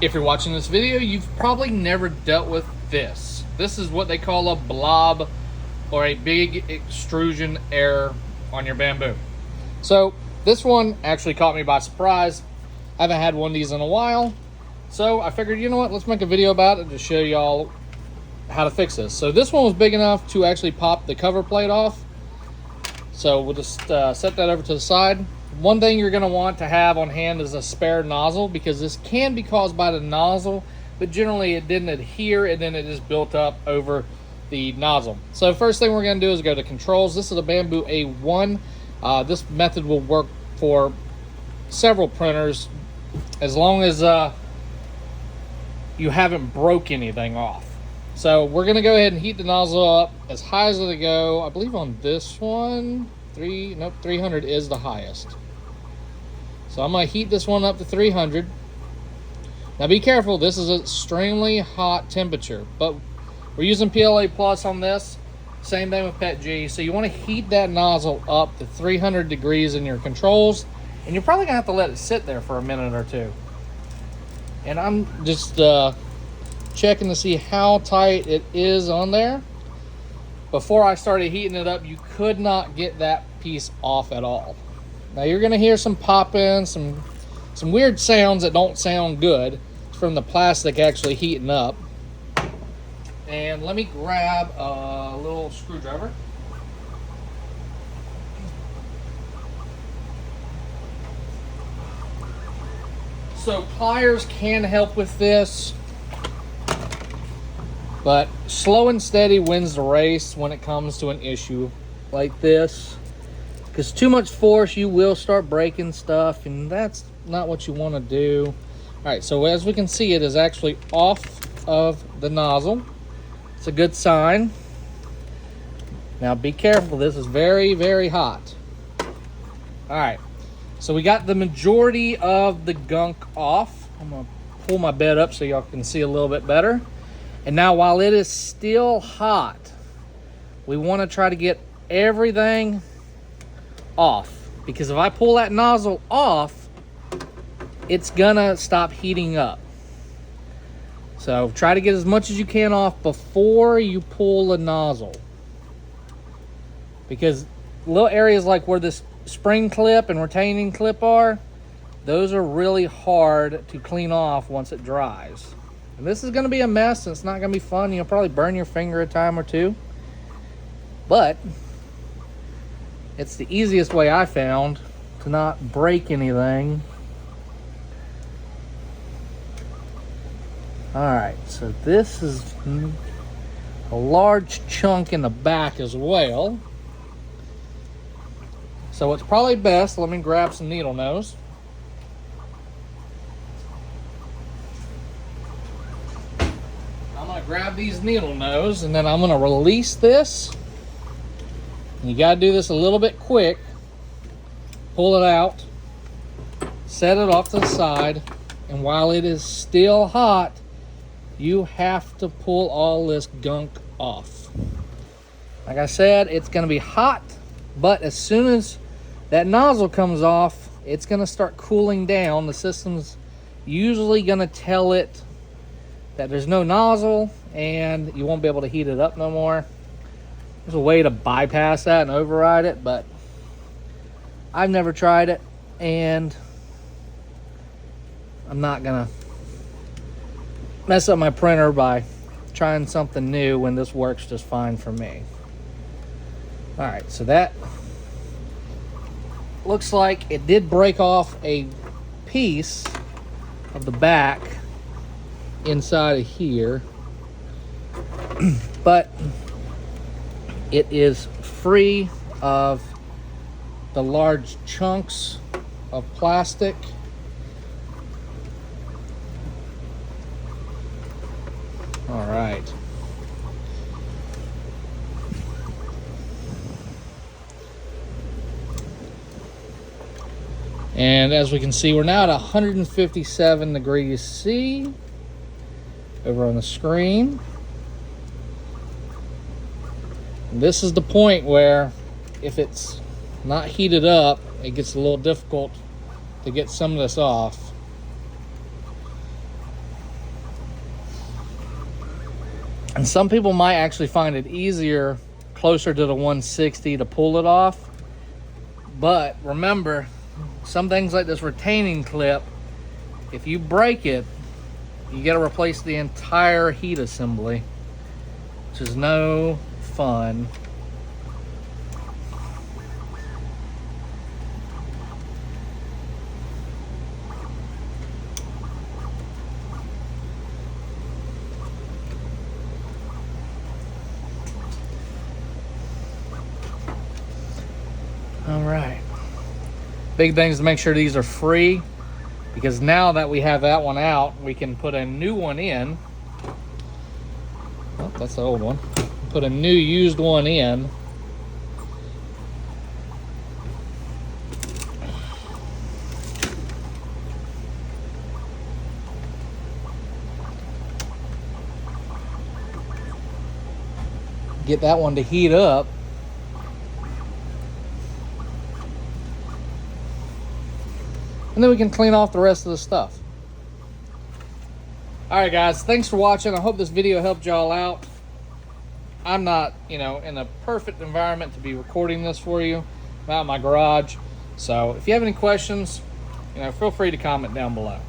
If you're watching this video, you've probably never dealt with this. This is what they call a blob, or a big extrusion error on your Bambu. So this one actually caught me by surprise. I haven't had one of these in a while. So I figured, you know what, let's make a video about it to show y'all how to fix this. So this one was big enough to actually pop the cover plate off. So we'll just set that over to the side. One thing you're gonna want to have on hand is a spare nozzle, because this can be caused by the nozzle, but generally it didn't adhere and then it just built up over the nozzle. So first thing we're gonna do is go to controls. This is a Bambu A1. This method will work for several printers as long as you haven't broke anything off. So we're gonna go ahead and heat the nozzle up as high as it'll go. I believe on this one, 300 is the highest. So I'm gonna heat this one up to 300. Now be careful, this is an extremely hot temperature, but we're using PLA Plus on this. Same thing with PETG. So you wanna heat that nozzle up to 300 degrees in your controls, and you're probably gonna have to let it sit there for a minute or two. And I'm just checking to see how tight it is on there. Before I started heating it up, you could not get that piece off at all. Now you're gonna hear some popping, some weird sounds that don't sound good from the plastic actually heating up. And let me grab a little screwdriver. So pliers can help with this, but slow and steady wins the race when it comes to an issue like this. Because too much force, you will start breaking stuff, and that's not what you want to do. All right, so as we can see, it is actually off of the nozzle. It's a good sign. Now be careful, this is very, very hot. All right, so we got the majority of the gunk off. I'm gonna pull my bed up so y'all can see a little bit better. And now while it is still hot, we want to try to get everything off, because if I pull that nozzle off, it's gonna stop heating up. So try to get as much as you can off before you pull the nozzle, because little areas like where this spring clip and retaining clip are, those are really hard to clean off once it dries. And this is going to be a mess, and it's not going to be fun. You'll probably burn your finger a time or two. But it's the easiest way I found to not break anything. Alright, so this is a large chunk in the back as well. So it's probably best, let me grab some needle nose. Grab these needle nose, and then I'm going to release this. You got to do this a little bit quick. Pull it out, set it off to the side, and while it is still hot, you have to pull all this gunk off. Like I said, it's going to be hot, but as soon as that nozzle comes off, it's going to start cooling down. The system's usually going to tell it that there's no nozzle and you won't be able to heat it up no more. There's a way to bypass that and override it, but I've never tried it, and I'm not gonna mess up my printer by trying something new when this works just fine for me. All right, so that looks like it did break off a piece of the back inside of here, but it is free of the large chunks of plastic. All right. And as we can see, we're now at 157 degrees C over on the screen. And this is the point where if it's not heated up, it gets a little difficult to get some of this off. And some people might actually find it easier closer to the 160 to pull it off. But remember, some things like this retaining clip, if you break it, you got to replace the entire heat assembly, which is no fun. All right. Big thing is to make sure these are free, because now that we have that one out, we can put a new one in. Oh, that's the old one. Put a new used one in. Get that one to heat up. And then we can clean off the rest of the stuff. All right, guys, thanks for watching. I hope this video helped y'all out. I'm not, in a perfect environment to be recording this for you. I'm out in my garage. So if you have any questions, feel free to comment down below.